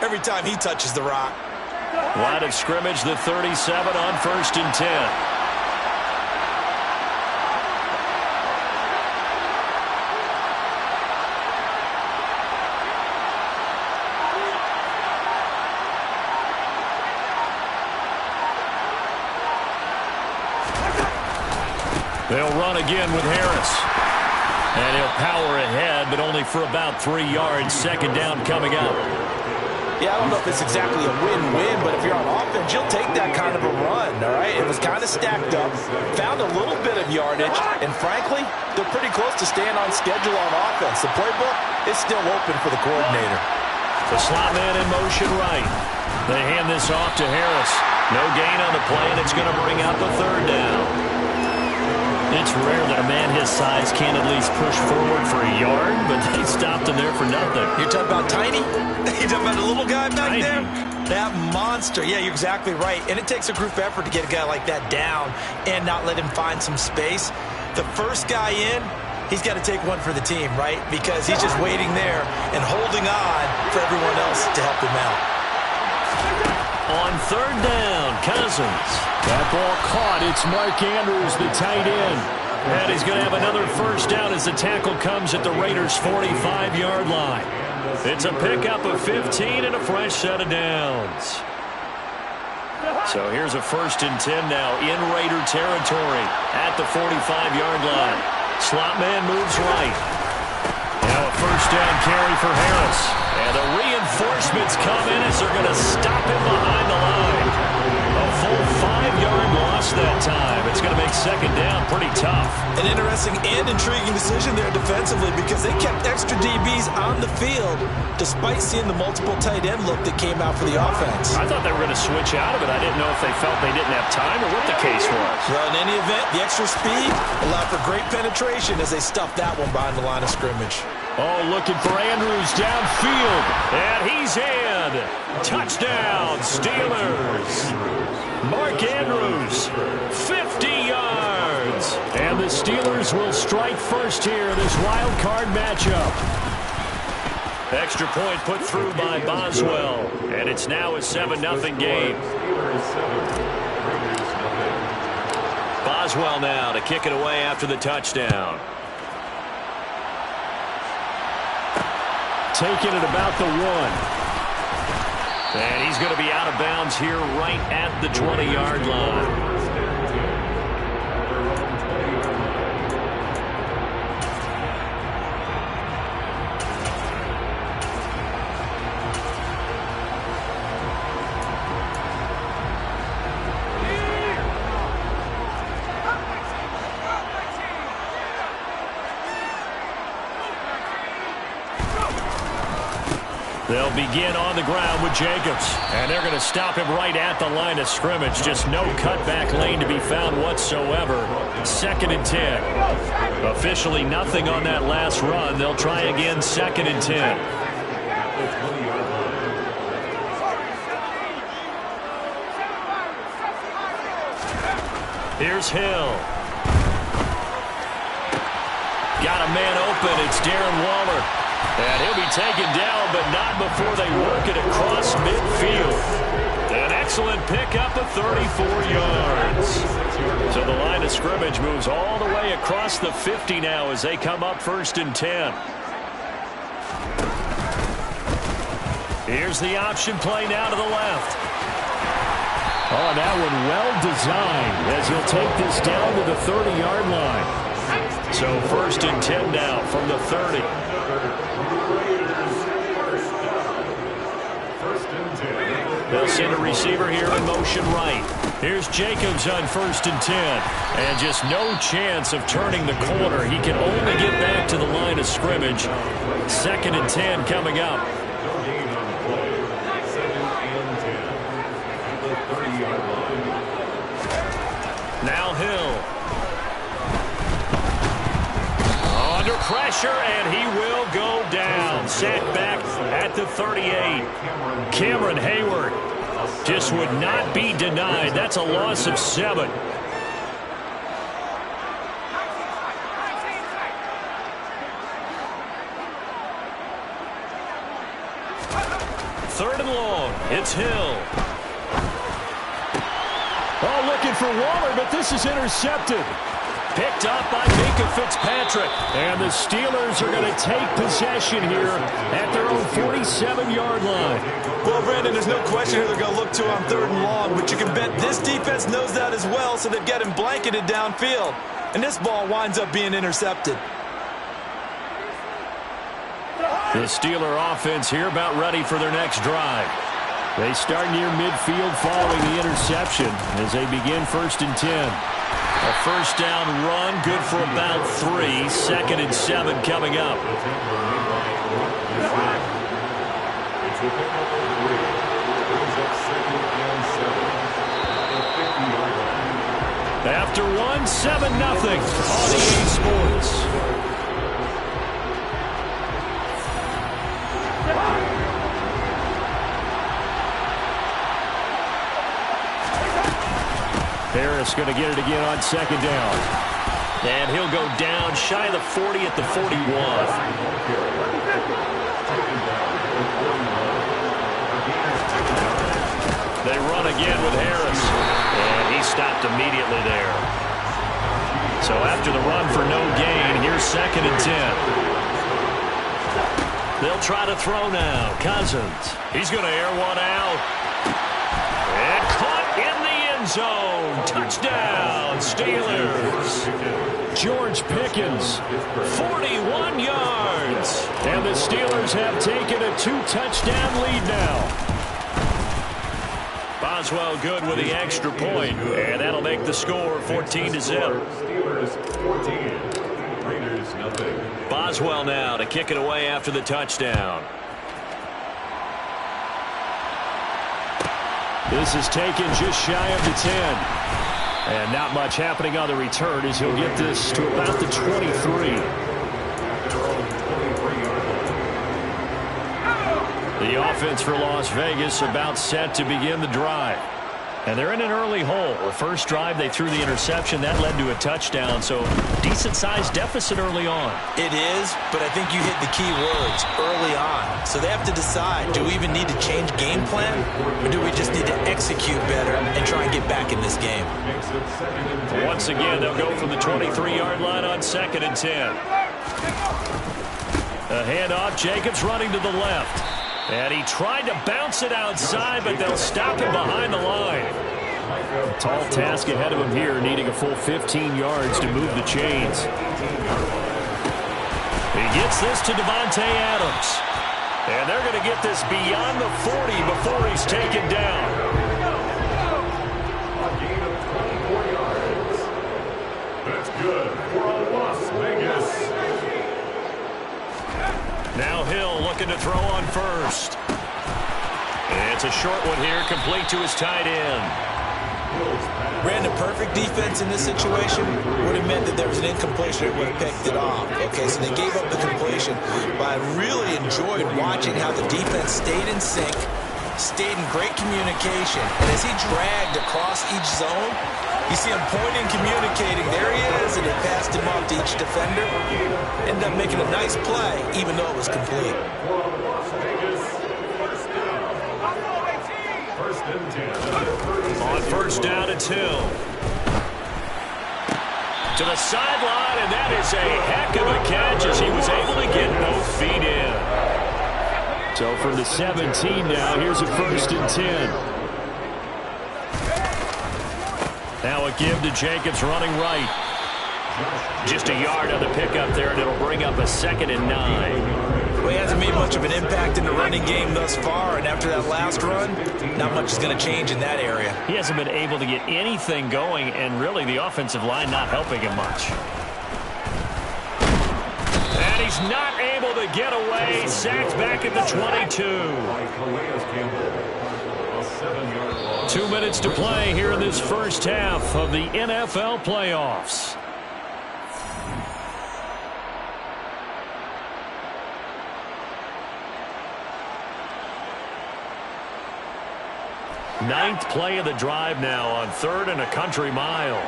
every time he touches the rock. Line of scrimmage, the 37 on 1st and 10. They'll run again with Harris. And he'll power ahead, but only for about 3 yards. 2nd down coming up. Yeah, I don't know if it's exactly a win-win, but if you're on offense, you'll take that kind of a run, all right? It was kind of stacked up, found a little bit of yardage, and frankly, they're pretty close to staying on schedule on offense. The playbook is still open for the coordinator. The slot man in motion right. They hand this off to Harris. No gain on the play, and it's going to bring up a 3rd down. It's rare that a man his size can't at least push forward for a yard, but they stopped him there for nothing. You're talking about Tiny? You're talking about the little guy back Tiny. there? That monster. Yeah, you're exactly right. And it takes a group effort to get a guy like that down and not let him find some space. The first guy in, he's got to take one for the team, right? Because he's just waiting there and holding on for everyone else to help him out. On 3rd down, Cousins. That ball caught. It's Mark Andrews, the tight end. And he's going to have another 1st down as the tackle comes at the Raiders' 45-yard line. It's a pickup of 15 and a fresh set of downs. So here's a 1st and 10 now in Raider territory at the 45-yard line. Slot man moves right. Now a 1st down carry for Harris. And the reinforcements come in as they're going to stop him behind the line. A full 5-yard loss that time. It's going to make 2nd down pretty tough. An interesting and intriguing decision there defensively because they kept extra DBs on the field despite seeing the multiple tight end look that came out for the offense. I thought they were going to switch out of it. I didn't know if they felt they didn't have time or what the case was. Well, in any event, the extra speed allowed for great penetration as they stuffed that one behind the line of scrimmage. Oh, looking for Andrews downfield. And he's in. Touchdown, Steelers. Mark Andrews, 50 yards. And the Steelers will strike first here in this wild card matchup. Extra point put through by Boswell. And it's now a 7-0 game. Boswell now to kick it away after the touchdown. Taking it about the 1. And he's going to be out of bounds here right at the 20-yard line. They'll begin on the ground with Jacobs. And they're going to stop him right at the line of scrimmage. Just no cutback lane to be found whatsoever. 2nd and 10. Officially nothing on that last run. They'll try again 2nd and 10. Here's Hill. Got a man open. It's Darren Waller. And he'll be taken down, but not before they work it across midfield. An excellent pickup of 34 yards. So the line of scrimmage moves all the way across the 50 now as they come up 1st and 10. Here's the option play now to the left. Oh, that one well designed as he'll take this down to the 30-yard line. So 1st and 10 now from the 30. They'll send a receiver here in motion right. Here's Jacobs on 1st and 10. And just no chance of turning the corner. He can only get back to the line of scrimmage. 2nd and 10 coming up. Now Hill. Under pressure, and he will go down. Set back at the 38. Cameron Hayward just would not be denied. That's a loss of 7. Third and long. It's Hill. Oh, looking for Waller, but this is intercepted. Picked up by Minkah Fitzpatrick. And the Steelers are going to take possession here at their own 47-yard line. Well, Brandon, there's no question who they're going to look to on 3rd and long, but you can bet this defense knows that as well, so they've got him blanketed downfield. And this ball winds up being intercepted. The Steeler offense here about ready for their next drive. They start near midfield following the interception as they begin 1st and 10. A first down run, good for about 3. 2nd and 7 coming up. After 1, 7-0 on EA Sports. Harris going to get it again on 2nd down. And he'll go down shy of the 40 at the 41. They run again with Harris. And he stopped immediately there. So after the run for no gain, here's 2nd and 10. They'll try to throw now. Cousins. He's going to air one out. And caught in the end zone. Touchdown, Steelers. George Pickens. 41 yards. And the Steelers have taken a 2-touchdown lead now. Boswell good with the extra point, and that'll make the score 14-0. Boswell now to kick it away after the touchdown. This is taken just shy of the 10. And not much happening on the return as he'll get this to about the 23. The offense for Las Vegas about set to begin the drive. And they're in an early hole. The first drive, they threw the interception. That led to a touchdown, so decent-sized deficit early on. It is, but I think you hit the key words, early on. So they have to decide, do we even need to change game plan, or do we just need to execute better and try and get back in this game? Once again, they'll go from the 23-yard line on 2nd and 10. A handoff, Jacobs running to the left. And he tried to bounce it outside, but they'll stop him behind the line. Tall task ahead of him here, needing a full 15 yards to move the chains. He gets this to Devontae Adams. And they're going to get this beyond the 40 before he's taken down. That's good for Las Vegas. Now Hill looking to throw on first. It's a short one here, complete to his tight end. Ran the perfect defense in this situation would have meant that there was an incompletion that would have picked it off. Okay, so they gave up the completion, but I really enjoyed watching how the defense stayed in sync, stayed in great communication, and as he dragged across each zone, you see him pointing, communicating. There he is, and they passed him off to each defender. Ended up making a nice play, even though it was complete. On first down, it's Hill. To the sideline, and that is a heck of a catch as he was able to get both feet in. So from the 17 now, here's a 1st and 10. Now a give to Jacobs running right. Just a yard on the pickup there, and it'll bring up a 2nd and 9. Well, he hasn't made much of an impact in the running game thus far, and after that last run, not much is going to change in that area. He hasn't been able to get anything going, and really the offensive line not helping him much. And he's not able to get away. Sacked back at the 22. 2 minutes to play here in this first half of the NFL playoffs. Ninth play of the drive now on 3rd and a country mile.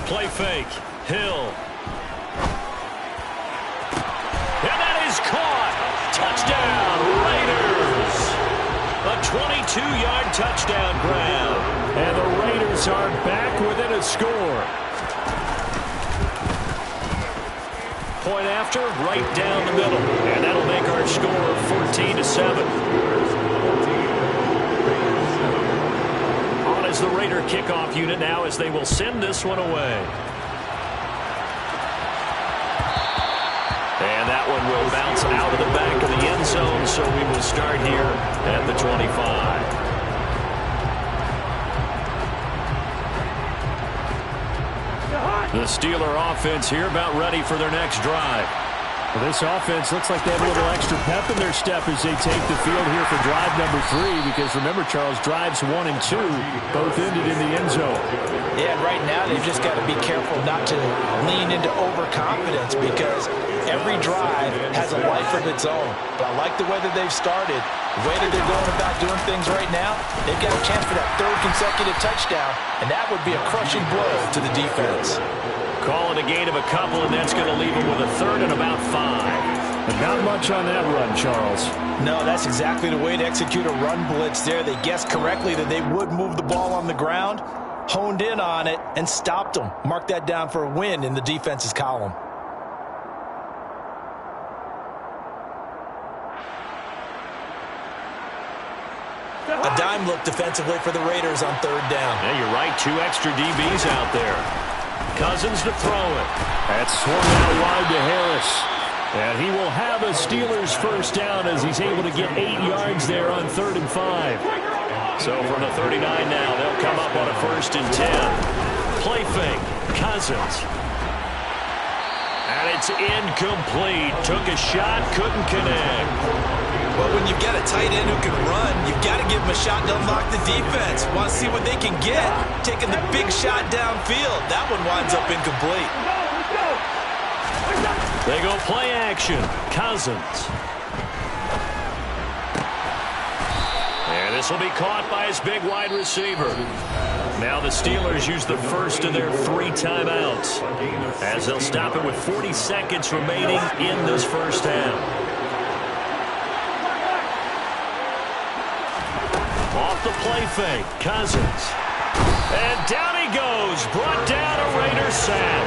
Play fake. Hill. caught. Touchdown, Raiders. A 22-yard touchdown grab. And the Raiders are back within a score. Point after, right down the middle. And that'll make our score 14-7. On is the Raider kickoff unit now as they will send this one away. And that one will bounce out of the back of the end zone, so we will start here at the 25. The Steeler offense here about ready for their next drive. Well, this offense looks like they have a little extra pep in their step as they take the field here for drive number 3, because remember, Charles, drives 1 and 2 both ended in the end zone. Yeah, and right now they've just got to be careful not to lean into overconfidence, because every drive has a life of its own. But I like the way that they've started, the way that they're going about doing things right now. They've got a chance for that 3rd consecutive touchdown, and that would be a crushing blow to the defense. Call it a gain of a couple, and that's going to leave them with a 3rd and about 5. But not much on that run, Charles. No, that's exactly the way to execute a run blitz there. They guessed correctly that they would move the ball on the ground, honed in on it, and stopped them. Mark that down for a win in the defense's column. A dime look defensively for the Raiders on 3rd down. Yeah, you're right. 2 extra DBs out there. Cousins to throw it. That's swung out wide to Harris. And he will have a Steelers first down as he's able to get 8 yards there on 3rd and 5. So from the 39 now, they'll come up on a 1st and 10. Play fake. Cousins. And it's incomplete. Took a shot, couldn't connect. Well, when you've got a tight end who can run, you've got to give him a shot to unlock the defense. Want to see what they can get, taking the big shot downfield. That one winds up incomplete. They go play action. Cousins. And this will be caught by his big wide receiver. Now the Steelers use the first of their 3 timeouts, as they'll stop it with 40 seconds remaining in this first half. Off the play fake, Cousins. And down he goes, brought down a Raider sack.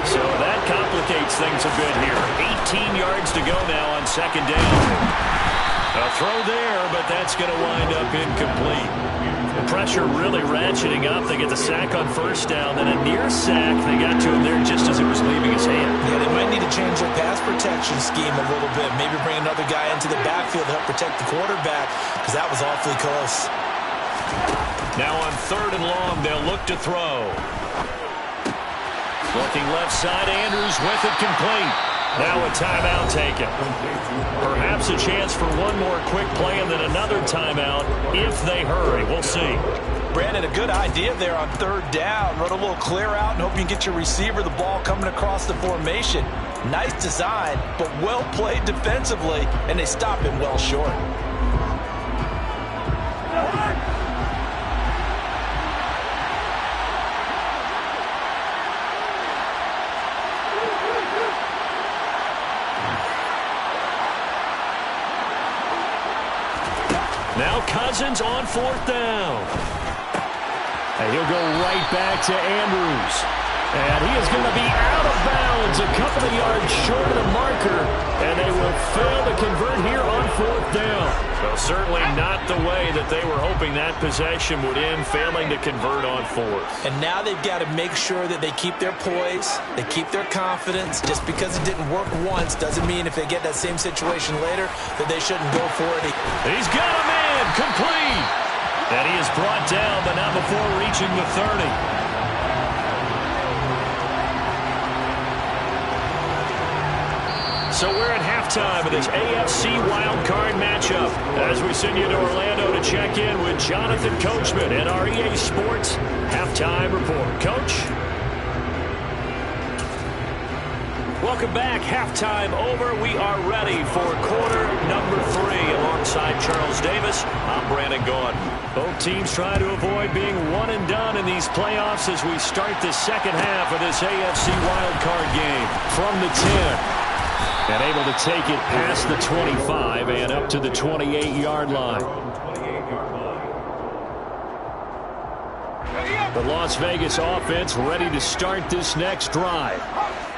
So that complicates things a bit here. 18 yards to go now on 2nd down. A throw there, but that's going to wind up incomplete. The pressure really ratcheting up. They get the sack on 1st down, then a near sack. They got to him there just as it was leaving his hand. Yeah, they might need to change their pass protection scheme a little bit. Maybe bring another guy into the backfield to help protect the quarterback, because that was awfully close. Now on 3rd and long, they'll look to throw. Looking left side, Andrews with it complete. Now a timeout taken. Perhaps a chance for one more quick play and then another timeout if they hurry. We'll see. Brandon, a good idea there on 3rd down. Run a little clear out and hope you can get your receiver the ball coming across the formation. Nice design, but well played defensively, and they stop him well short. Now Cousins on 4th down. And he'll go right back to Andrews. And he is going to be out of bounds a couple of yards short of the marker. And they will fail to convert here on 4th down. Well, certainly not the way that they were hoping that possession would end, failing to convert on 4th. And now they've got to make sure that they keep their poise, they keep their confidence. Just because it didn't work once doesn't mean if they get that same situation later that they shouldn't go for it. He's got a man, complete. And he is brought down, but not before reaching the 30. So we're at halftime of this AFC wildcard matchup as we send you to Orlando to check in with Jonathan Coachman and our EA Sports Halftime Report. Coach? Welcome back. Halftime over. We are ready for quarter number 3 alongside Charles Davis. I'm Brandon Gaudin. Both teams try to avoid being one and done in these playoffs as we start the second half of this AFC wildcard game from the 10. And able to take it past the 25 and up to the 28-yard line. The Las Vegas offense ready to start this next drive.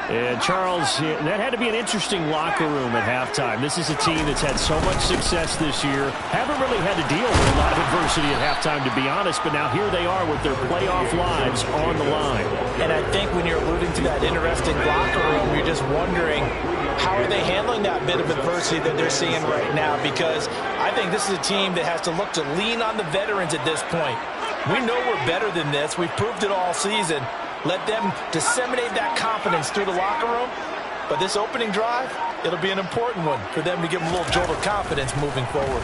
And, Charles, that had to be an interesting locker room at halftime. This is a team that's had so much success this year. Haven't really had to deal with a lot of adversity at halftime, to be honest. But now here they are with their playoff lives on the line. And I think when you're alluding to that interesting locker room, you're just wondering, how are they handling that bit of adversity that they're seeing right now? Because I think this is a team that has to look to lean on the veterans at this point. We know we're better than this. We've proved it all season. Let them disseminate that confidence through the locker room. But this opening drive, it'll be an important one for them to give them a little jolt of confidence moving forward.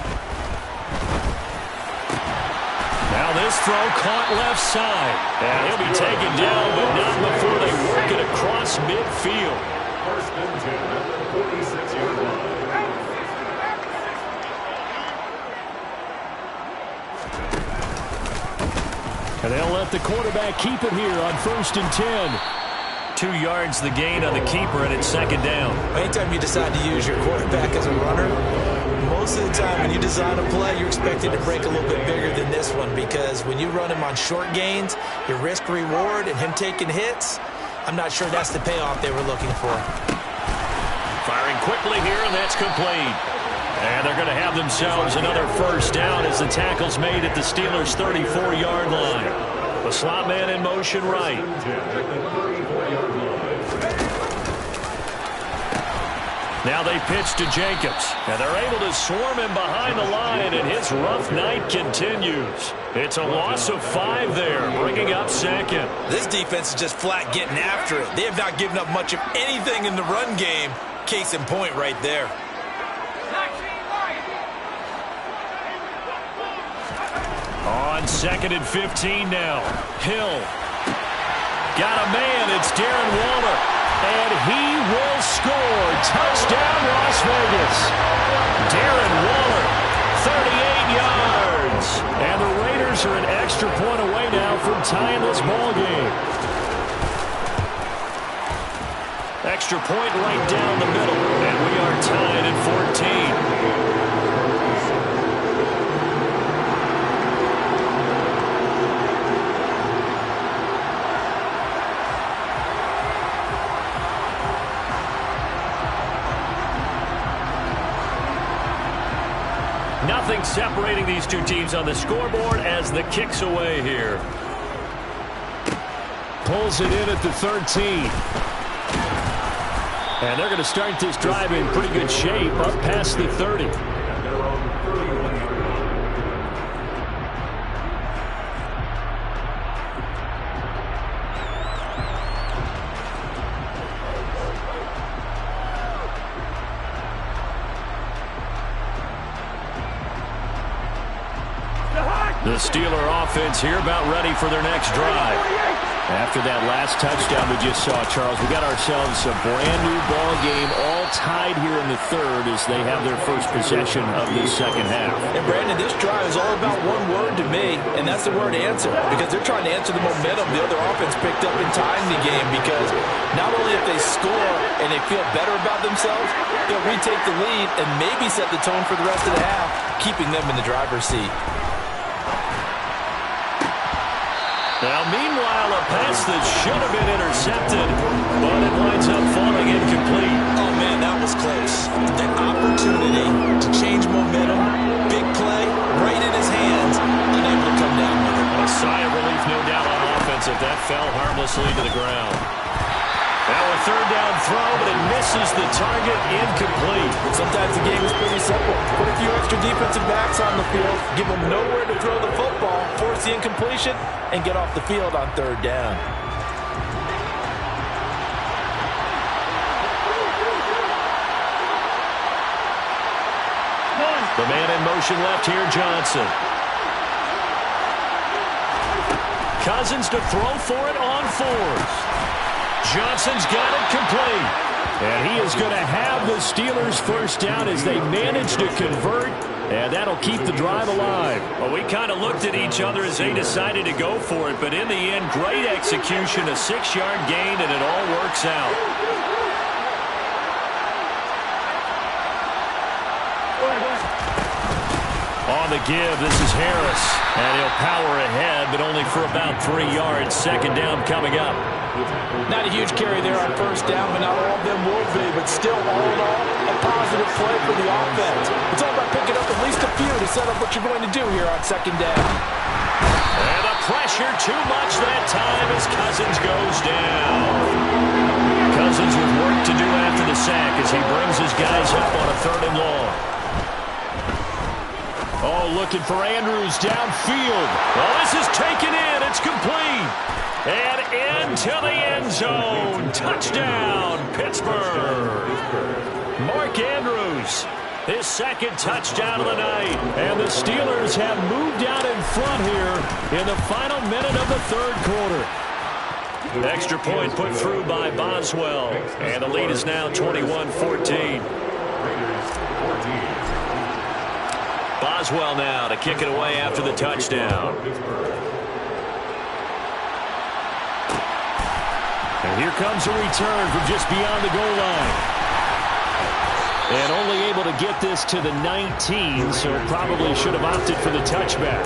Now this throw caught left side. And he'll be taken down, but not before they work it across midfield. First and 10 at the 46-yard line. And they'll let the quarterback keep it here on 1st and 10. 2 yards the gain on the keeper, and it's second down. Anytime you decide to use your quarterback as a runner, most of the time when you design a play, you're expected to break a little bit bigger than this one, because when you run him on short gains, your risk-reward and him taking hits, I'm not sure that's the payoff they were looking for. Firing quickly here, and that's complete. And they're going to have themselves another first down as the tackle's made at the Steelers' 34-yard line. The slot man in motion right. Now they pitch to Jacobs, and they're able to swarm him behind the line, and his rough night continues. It's a loss of 5 there, bringing up second. This defense is just flat getting after it. They have not given up much of anything in the run game. Case in point right there. On 2nd and 15 now. Hill. Got a man. It's Darren Waller. And he will score. Touchdown, Las Vegas. Darren Waller, 38 yards. And the Raiders are an extra point away now from tying this ball game. Extra point right down the middle. And we are tied at 14. Nothing separating these two teams on the scoreboard as the kick's away here. Pulls it in at the 13. And they're going to start this drive in pretty good shape up past the 30. The Steeler offense here about ready for their next drive. After that last touchdown we just saw, Charles, we got ourselves a brand new ball game, all tied here in the third as they have their first possession of this second half. And Brandon, this drive is all about one word to me, and that's the word answer, because they're trying to answer the momentum the other offense picked up in tying the game, because not only if they score and they feel better about themselves, they'll retake the lead and maybe set the tone for the rest of the half, keeping them in the driver's seat. Now, meanwhile, a pass that should have been intercepted, but it winds up falling incomplete. Oh, man, that was close. That opportunity to change momentum, big play, right in his hands, unable to come down with it. A sigh of relief, no doubt, on offense if that fell harmlessly to the ground. Now a third down throw, but it misses the target, incomplete. Sometimes the game is pretty simple. Put a few extra defensive backs on the field, give them nowhere to throw the football, force the incompletion, and get off the field on third down. The man in motion left here, Johnson. Cousins to throw for it on 4th. Johnson's got it complete. And he is going to have the Steelers first down as they manage to convert. And that'll keep the drive alive. Well, we kind of looked at each other as they decided to go for it. But in the end, great execution, a 6-yard gain, and it all works out. On the give, this is Harris. And he'll power ahead, but only for about 3 yards. Second down coming up. Not a huge carry there on first down, but not all of them will be. But still, all in all, a positive play for the offense. It's all about picking up at least a few to set up what you're going to do here on second down. And the pressure too much that time as Cousins goes down. Cousins with work to do after the sack as he brings his guys up on a 3rd and long. Oh, looking for Andrews downfield. Well, this is taken in. It's complete. And into the end zone. Touchdown, Pittsburgh. Mark Andrews, his 2nd touchdown of the night. And the Steelers have moved out in front here in the final minute of the 3rd quarter. Extra point put through by Boswell. And the lead is now 21-14. Boswell now to kick it away after the touchdown. And here comes a return from just beyond the goal line. And only able to get this to the 19, so probably should have opted for the touchback.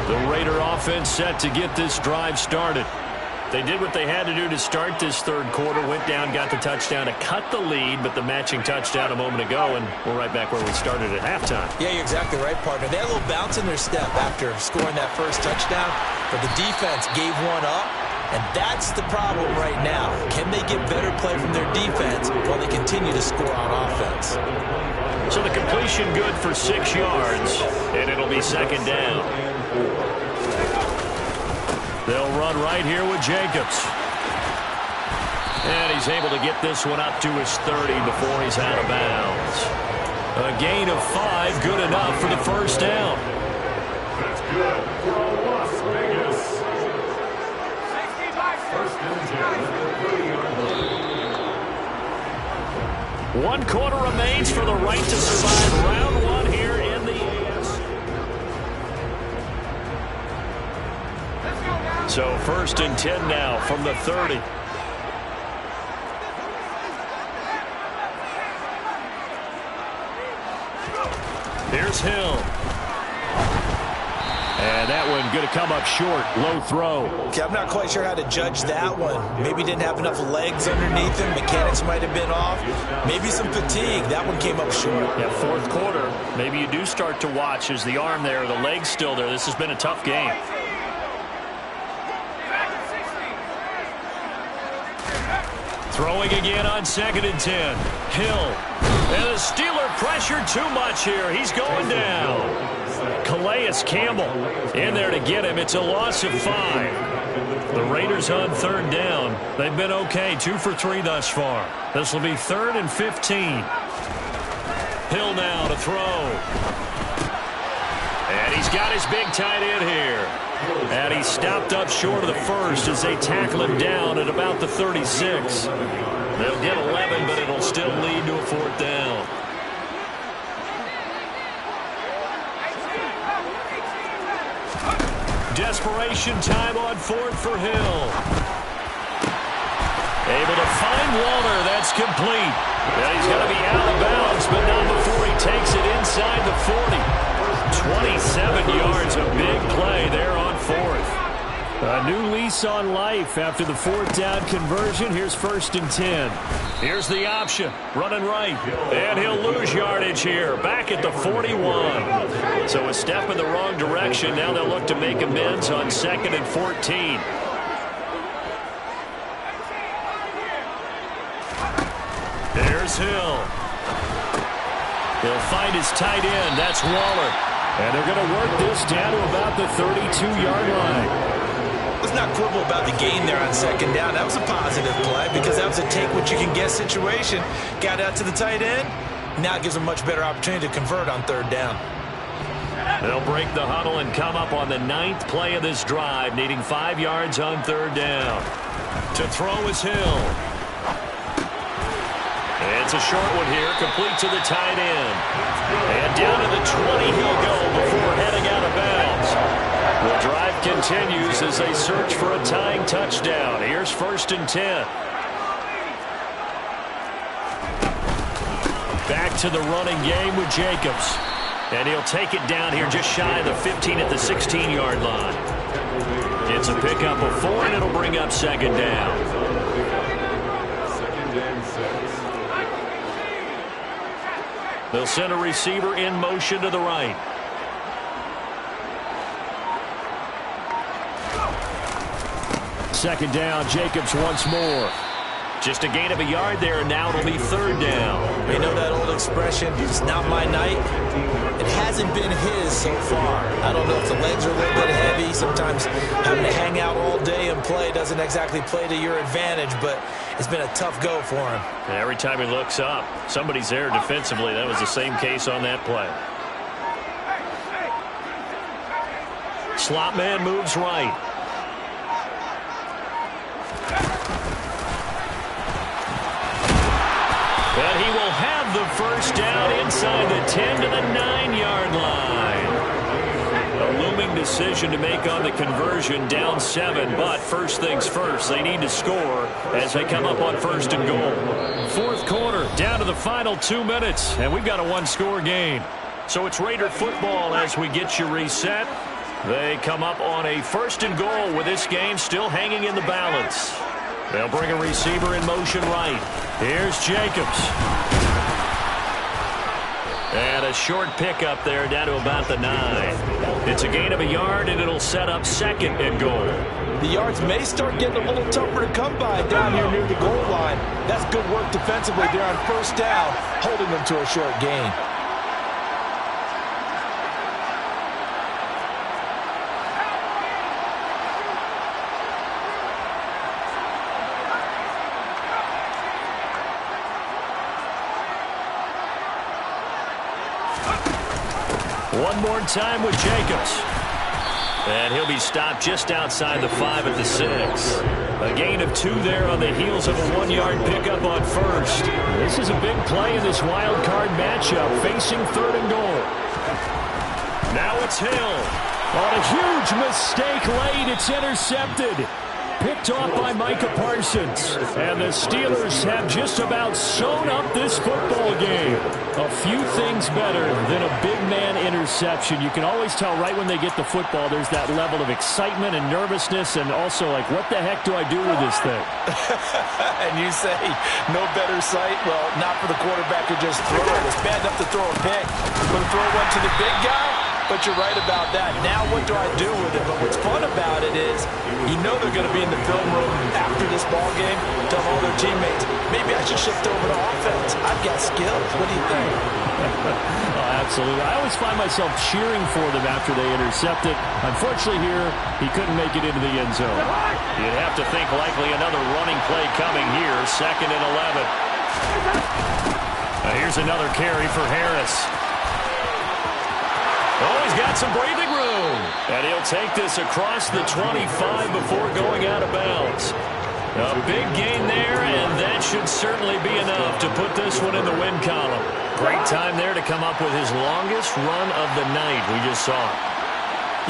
The Raider offense set to get this drive started. They did what they had to do to start this 3rd quarter, went down, got the touchdown to cut the lead, but the matching touchdown a moment ago, and we're right back where we started at halftime. Yeah, you're exactly right, partner. They had a little bounce in their step after scoring that first touchdown, but the defense gave one up, and that's the problem right now. Can they get better play from their defense while they continue to score on offense? So the completion good for 6 yards, and it'll be 2nd down. They'll run right here with Jacobs. And he's able to get this one up to his 30 before he's out of bounds. A gain of 5, good enough for the first down. That's good for Las Vegas. First and 10. 1 quarter remains for the right to survive round 1 here in the AFC. So 1st and 10 now from the 30. Here's Hill. And that one going to come up short. Low throw. Okay, I'm not quite sure how to judge that one. Maybe didn't have enough legs underneath him. Mechanics might have been off. Maybe some fatigue. That one came up short. Yeah, 4th quarter. Maybe you do start to watch as the arm there, the leg's still there. This has been a tough game. Throwing again on 2nd and 10. Hill. And the Steeler pressure too much here. He's going down. Calais Campbell in there to get him. It's a loss of 5. The Raiders on 3rd down. They've been okay. 2 for 3 thus far. This will be 3rd and 15. Hill now to throw. And he's got his big tight end here. And he stopped up short of the first as they tackle him down at about the 36. They'll get 11, but it'll still lead to a 4th down. Desperation time on 4th for Hill. Able to find Waller. That's complete. And he's going to be out of bounds, but not before he takes it inside the 40. 27 yards, a big play there on 4th. A new lease on life after the 4th down conversion. Here's 1st and 10. Here's the option. Running right. And he'll lose yardage here. Back at the 41. So a step in the wrong direction. Now they'll look to make amends on 2nd and 14. Here's Hill. He'll find his tight end. That's Waller. And they're going to work this down to about the 32-yard line. Let's not quibble about the gain there on 2nd down. That was a positive play because that was a take-what-you-can-get situation. Got out to the tight end. Now it gives them a much better opportunity to convert on 3rd down. They'll break the huddle and come up on the 9th play of this drive, needing 5 yards on 3rd down. To throw is Hill. It's a short one here, complete to the tight end. And down to the 20 he'll go before heading out of bounds. The drive continues as they search for a tying touchdown. Here's 1st and 10. Back to the running game with Jacobs. And he'll take it down here just shy of the 15 at the 16-yard line. It's a pickup of 4, and it'll bring up second down. They'll send a receiver in motion to the right. Second down, Jacobs once more. Just a gain of a yard there, and now it'll be third down. You know that old expression, it's not my night? It hasn't been his so far. I don't know if the legs are a little bit heavy. Sometimes having to hang out all day and play doesn't exactly play to your advantage, but it's been a tough go for him. And every time he looks up, somebody's there defensively. That was the same case on that play. Slot man moves right. But he will have the first down inside the 10 to the 9-yard line. A looming decision to make on the conversion, down 7. But first things first, they need to score as they come up on first and goal. Fourth quarter, down to the final 2 minutes, and we've got a one-score game. So it's Raider football as we get you reset. They come up on a first and goal with this game still hanging in the balance. They'll bring a receiver in motion right. Here's Jacobs. And a short pickup there down to about the 9. It's a gain of a yard, and it'll set up second and goal. The yards may start getting a little tougher to come by down here near the goal line. That's good work defensively there on first down, holding them to a short gain. One more time with Jacobs. And he'll be stopped just outside the 5 at the 6. A gain of 2 there on the heels of a 1-yard pickup on first. This is a big play in this wild card matchup, facing third and goal. Now it's Hill. On a huge mistake late, it's intercepted. Picked off by Micah Parsons. And the Steelers have just about sewn up this football game. A few things better than a big man interception. You can always tell right when they get the football, there's that level of excitement and nervousness, and also like, what the heck do I do with this thing? And you say, no better sight? Well, not for the quarterback to just throw it. It's bad enough to throw a pick. But to throw one to the big guy? But you're right about that. Now what do I do with it? But what's fun about it is you know they're going to be in the film room after this ball game, tell all their teammates, maybe I should shift over to offense. I've got skills. What do you think? Oh, absolutely. I always find myself cheering for them after they intercept it. Unfortunately here, he couldn't make it into the end zone. You'd have to think likely another running play coming here, 2nd and 11. Here's another carry for Harris. Oh, he's got some breathing room. And he'll take this across the 25 before going out of bounds. A big gain there, and that should certainly be enough to put this one in the win column. Great time there to come up with his longest run of the night. We just saw it.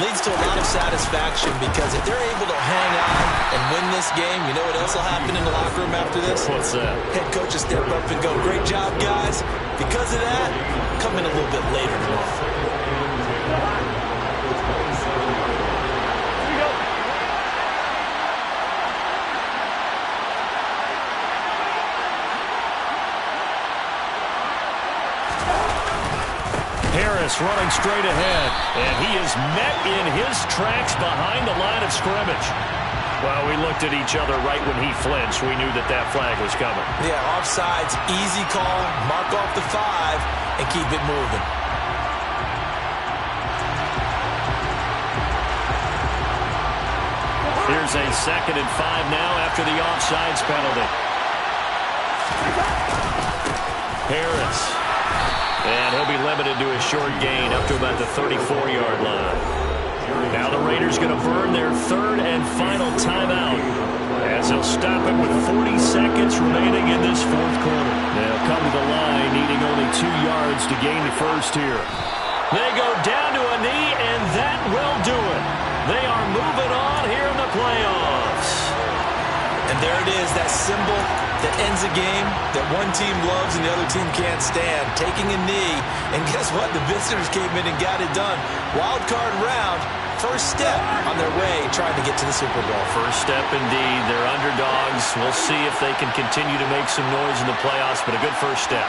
Leads to a lot of satisfaction because if they're able to hang on and win this game, you know what else will happen in the locker room after this? What's that? Head coach will step up and go, great job, guys. Because of that, come in a little bit later tomorrow. Harris running straight ahead, and he is met in his tracks behind the line of scrimmage. Well, we looked at each other right when he flinched. We knew that that flag was coming. Yeah, offsides, easy call, mark off the 5, and keep it moving. Here's a 2nd and 5 now after the offsides penalty. Harris. And he'll be limited to a short gain up to about the 34-yard line. Now the Raiders going to burn their 3rd and final timeout as they'll stop it with 40 seconds remaining in this 4th quarter. They'll come to the line needing only 2 yards to gain the first here. They go down to a knee, and that will do it. They are moving on here in the playoffs. And there it is, that symbol that ends a game that one team loves and the other team can't stand. Taking a knee, and guess what? The visitors came in and got it done. Wild card round, first step on their way trying to get to the Super Bowl. First step indeed. They're underdogs. We'll see if they can continue to make some noise in the playoffs, but a good first step.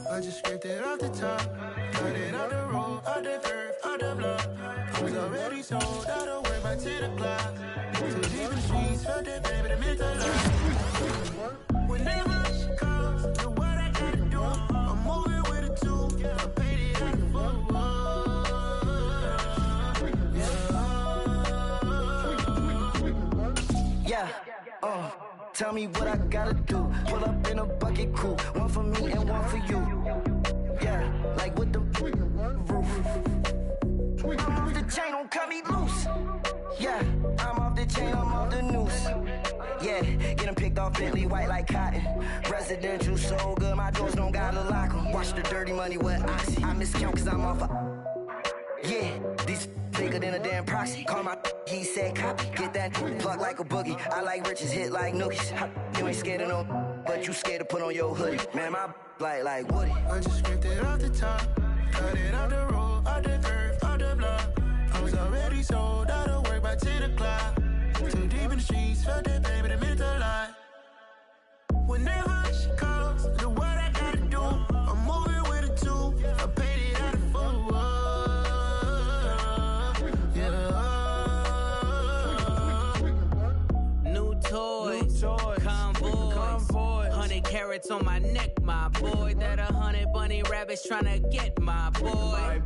I just scraped it off the top, cut it on the road, on the curve, on the block. I was already sold, I don't work by 10 o'clock. Too deep in the streets, felt that baby to make the love. Whenever she calls, do what I gotta do. I'm moving with a two, I paid it out the book. Yeah, tell me what I gotta do. Pull up in a bucket crew, one for me and one for you. Yeah, like with the roof. I'm off the chain, don't cut me loose. Yeah, I'm off the chain, I'm off the noose. Yeah, getting picked off Bentley, white like cotton. Residential so good, my doors don't gotta lock 'em. Watch the dirty money with oxy. I miscount cause I'm off yeah, these bigger than a damn proxy. Call my he said copy. Get that plug like a boogie. I like riches, hit like nookies. You ain't scared of no, but you scared to put on your hoodie. Man, my like Woody. I just scraped it off the top, cut it on the road, on the curve, on the block. I was already sold, out of work by 10 o'clock. Too deep in the streets, felt that baby that meant a lot. Whenever she calls, do what I gotta do. I'm moving with a two, I paid it out of full. Toys, convoys, 100 carats on my neck, my boy. That 100 bunny rabbits tryna get my boy.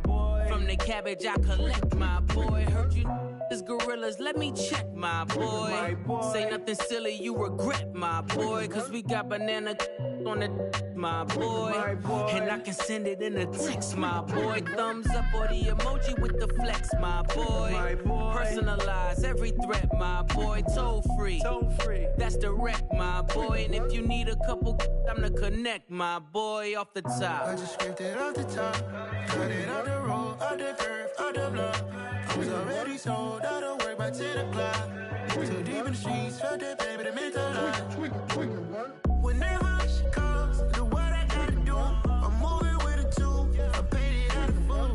From the cabbage I collect, my boy. Heard you is gorillas, let me check, my boy. Say nothing silly, you regret, my boy. Cause we got banana on the my boy. And I can send it in a text, my boy. Thumbs up or the emoji with the flex, my boy. Personalize every threat, my boy. Toll free, that's direct, my boy. And if you need a couple, I'm to connect, my boy, off the top. I just scraped it off the top, cut it on the road, on the curve, on the block. I was already sold, out of work by 10 o'clock. Too deep in the streets, felt that baby that meant a lot. Whenever she calls, do what I gotta do. I'm moving with a two, I paid it out of full.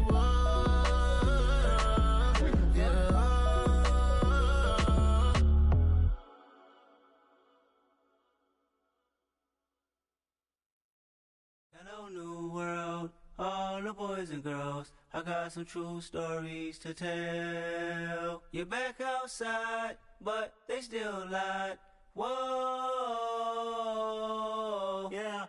Hello, new world, all the boys and girls. I got some true stories to tell. You're back outside, but they still lied. Whoa, yeah.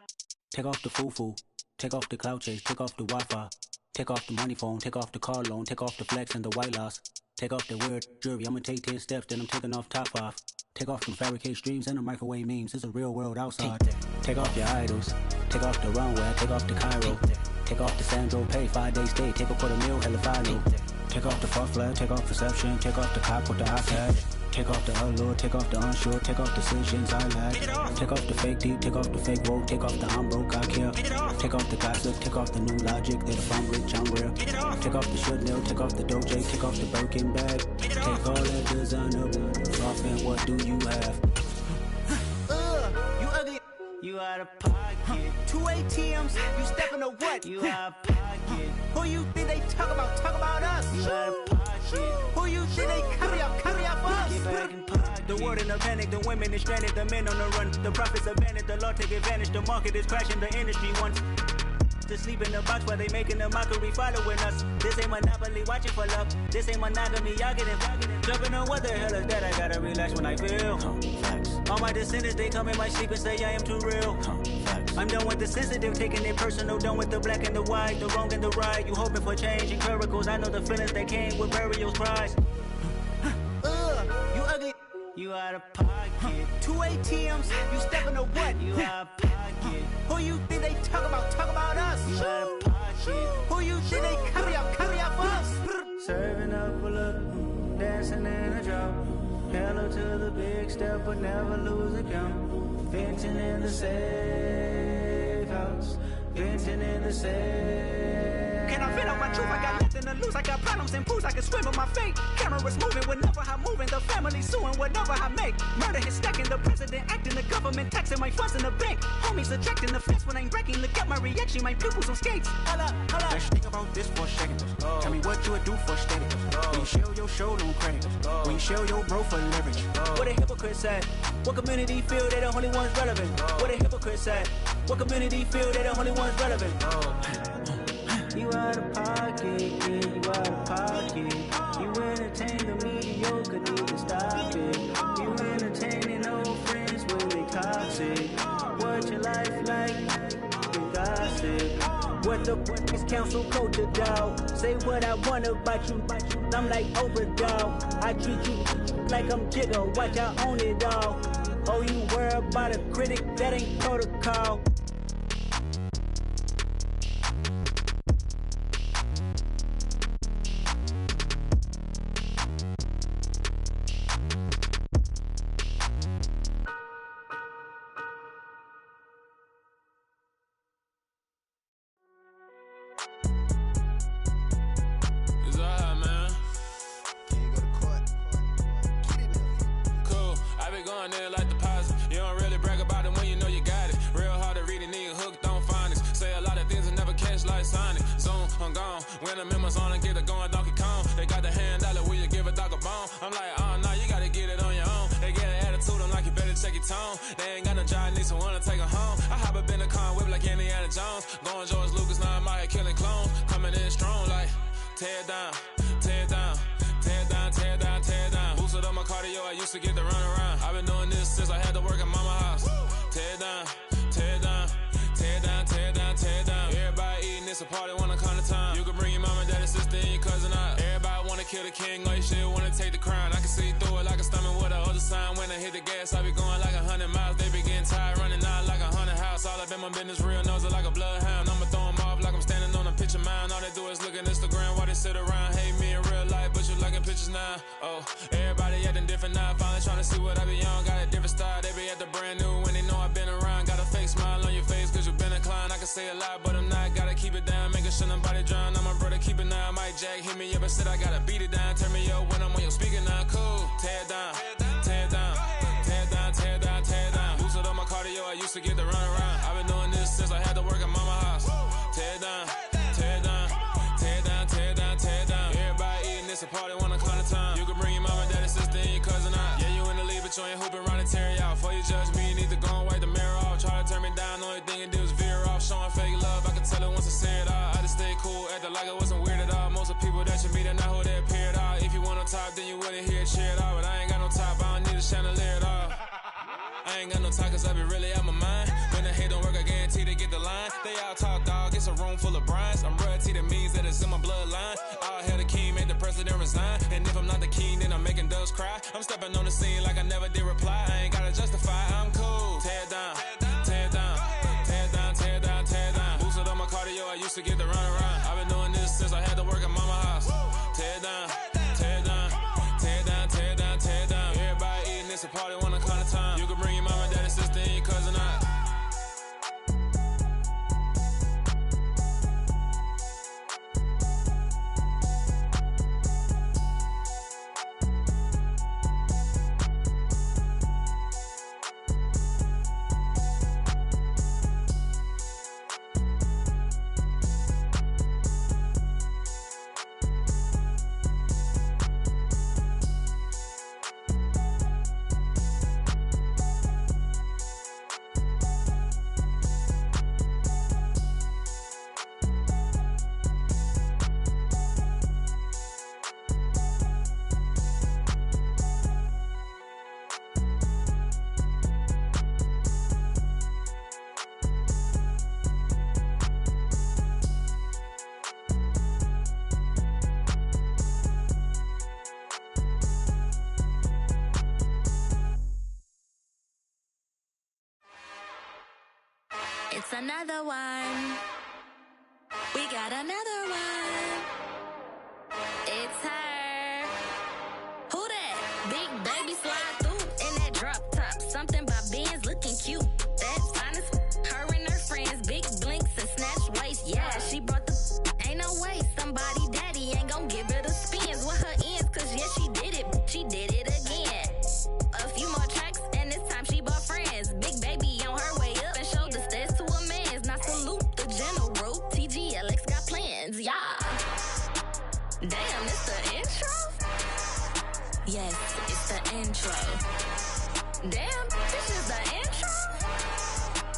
Take off the foo-foo, take off the cloud chase, take off the Wi-Fi. Take off the money phone, take off the car loan, take off the flex and the white loss. Take off the weird jewelry, I'ma take 10 steps, then I'm taking off top off. Take off them fabricated streams and the microwave memes, it's a real world outside. Take off your idols, take off the runway, take off the Cairo. Take off the Sandro pay, 5-day stay, take a $250,000, hella final. Take off the far flag, take off perception, take off the cop with the iPad. Take off the allure, take off the unsure, take off decisions I lack. Take off the fake deep, take off the fake woke, take off the I'm broke, I care. Take off the gossip, take off the new logic, that if I'm rich, I'm real. Take off the Chanel, take off the Doja, take off the Birkin bag. Take all that designer off and what do you have? You ugly. You out of pocket. 2 ATMs, you stepping to what? You out of pocket. Who you think they talk about? Talk about us. You out of pocket. Who you think they carry up for us? Get back in pocket. The world in a panic, the women is stranded, the men on the run. The profits abandoned, the law take advantage. The market is crashing, the industry wants to sleep in the box while they making a mockery following us. This ain't Monopoly, watching for love. This ain't monogamy, y'all getting jumping on what the hell is that? I gotta relax when I feel. Facts. All my descendants, they come in my sleep and say I am too real. I'm done with the sensitive, taking it personal. Done with the black and the white, the wrong and the right. You hoping for change and miracles. I know the feelings that came with burial cries. You ugly. You out of pocket. 2 ATMs, you stepping to what? You out of pocket. Who you think they talk about us? You out of pocket. Who you think they carry up for us? Serving up a look, dancing in a drop. Hello to the big step, but never lose a count. Venting in the safe house. Venting in the safe. Can I vent out my truth? I got nothing to lose. I got problems and pools. I can swim with my fate. Cameras moving whenever I'm moving. The family suing whatever I make. Murder is stacking. The president acting. The government taxing my funds in the bank. Homies attracting the fence when I'm wrecking. Look at my reaction. My pupils on skates. Holla. Let's think about this for a second. Tell me what you would do for steady. When you show your show, don't credit. When you show your bro for leverage. What a hypocrite said. What community feel they the only ones relevant? What a hypocrite said. What community feel they the only ones relevant? You out of pocket, yeah, you out of pocket. You entertain the mediocre, need to stop it. You entertaining old friends when they toxic. What your life like? You gossip. What the is council code to dog? Say what I want about you. I'm like overdog. I treat you like I'm Jigga. Watch I own it all. Oh, you worry about a critic? That ain't protocol. When the members on and get it going Donkey Kong, they got the hand dollar, will you give a dog a bone? I'm like, oh no, you gotta get it on your own. They get an attitude, I'm like, you better check your tone. They ain't got no job, need someone to take her home. I hop up in the car, whip like Indiana Jones. Going George Lucas, now I'm out here killing clones. Coming in strong like, tear down, tear down, tear down, tear down, tear down. Boosted up my cardio, I used to get to run around. I've been doing this since I had to work at mama house. Tear down, tear down, tear down, tear down, tear down. Everybody eating, it's a party, wanna come to time. You can bring your mama, daddy, sister, and your cousin out. Everybody wanna kill the king, or you shit wanna take the crown. I can see through it like a stomach with a other sign. When I hit the gas, I be going like 100 miles. They be getting tired, running out like 100 house. All up in my business, real nose it like a bloodhound. I'ma throw them off like I'm standing on a picture mound. All they do is look at Instagram while they sit around. Hate me in real life, but you liking pictures now. Oh, everybody acting different now. Finally trying to see what I be on. Got a different style, they be at the brand new when they know I've been around. Got a fake smile on your face, cause you been inclined. I can say a lot, but I'm not. Gotta keep it down, making sure nobody drown. I'm my brother, keep it now. Mike Jack hit me up and said I gotta beat it down. Turn me up when I'm on your speaker now. Cool, tear down, tear down, tear down, tear down, tear down. Boosted up my cardio, I used to get to run around. I've been doing this since I had to work at mama house. Tear down, tear down, tear down, tear down, tear down. Everybody eating, it's a party, wanna come to time. You can bring your mama, daddy, sister, and your cousin out. Yeah, you in the lead, but you ain't hooping around and tear out. Before you judge me, you need to go and wipe the mirror off. Try to turn me down, only thing you do is veer off. Showing fake love, I can tell it once I say it all. I just stay cool, acting like I wasn't weird at all. Most of the people that you meet are not who they appear at all. If you want on top, then you wouldn't hear it cheer at all. But I ain't got no top, I don't need a chandelier at all. I ain't got no talk, cause I be really out my mind. When the hate don't work, I guarantee they get the line. They all talk, dog, it's a room full of brines. I'm royalty, that means that it's in my bloodline. All hail the king, made the president resign. And if I'm not the king, then I'm making doves cry. I'm stepping on the scene like I never did reply. I ain't gotta justify, I'm cool. Tear down, tear down, tear down, tear down, tear down. Boosted up my cardio, I used to get to run around. I've been doing this since I had to work at mama house. Tear down, tear down, tear down, tear down, tear down. Everybody eating, it's a party, wanna come to time. You can bring your mama, daddy, sister, and your cousin out. It's another one. We got another one. It's her. Who that? Big baby slide through in that drop top. Something about Benz looking cute. That's honest. Her and her friends, big blinks and snatch waist. Yeah, she brought the. Ain't no way somebody daddy ain't gon' give her the spins with her ends. Cause yeah, she did it. She did it again. A few more tracks and this time she bought friends. Big baby on her way up and showed the stairs to a man's. Now salute the general. TGLX got plans. Yeah. Damn, it's the intro? Yes, it's the intro. Damn, this is the intro?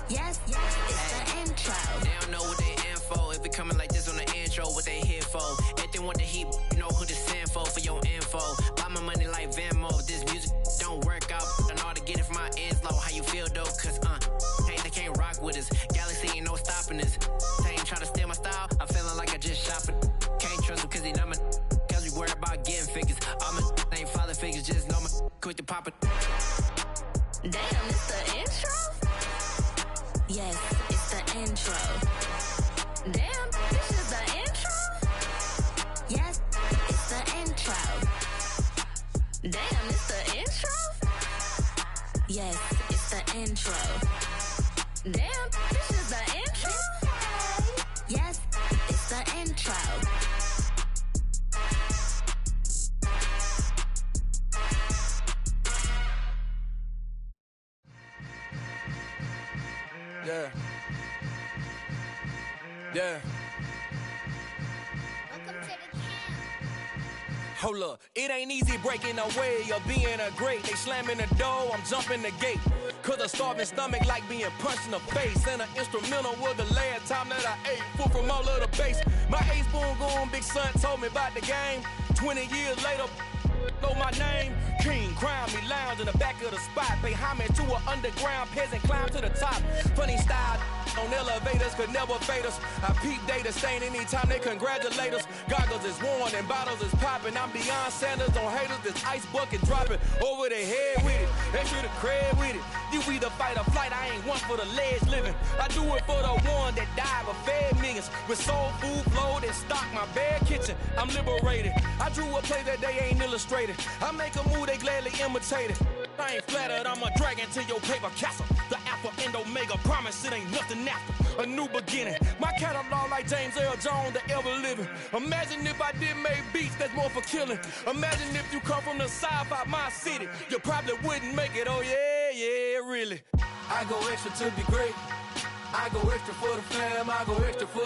Yes, it's the intro. They don't know what they info. If it coming like this on the intro, what they here for? Everything want the heat, you know who to send for your info. Buy my money like Venmo. This music don't work out. I know how to get it from my ends low. How you feel though? Cause they can't rock with us. Galaxy ain't no stopping us. They ain't try to steal my style. I'm feeling like I just shopping. Can't trust him cause he not my. Cause we worried about getting figures. All my ain't father figures. Just know my quick to pop it. Damn, it's the intro? Yes, it's the intro. Damn, this is the intro? Yes, it's the intro. Damn, it's the intro? Yes, it's the intro. Damn, this is the intro? Yes, it's the intro. Yeah. Yeah. Hold up, it ain't easy breaking away or being a great. They slamming the door, I'm jumping the gate. Cause a starving stomach like being punched in the face. And an instrumental was the last time that I ate. Full from all of the bass. My ace boom going, big son told me about the game. 20 years later, know my name. King, crown me, lounge in the back of the spot. Pay homage to an underground peasant, climb to the top. Funny style on elevators could never fade us. I peep data stain anytime they congratulate us. Goggles is worn and bottles is popping. I'm beyond Sanders on haters, this ice bucket dropping over their head with it. Extra the cred with it. You either fight or flight, I ain't one for the ledge living. I do it for the one that died but fed millions. With soul food flowed and stocked my bare kitchen. I'm liberated. I drew a play that they ain't illustrated. I make a move, they gladly imitate it. I ain't flattered, I'm a dragon to your paper castle. The Alpha and Omega, promise it ain't nothing after. A new beginning. My catalog like James Earl Jones, the ever living. Imagine if I did make beats that's more for killing. Imagine if you come from the south out my city. You probably wouldn't make it, oh yeah, really. I go extra to be great. I go extra for the fam, I go extra for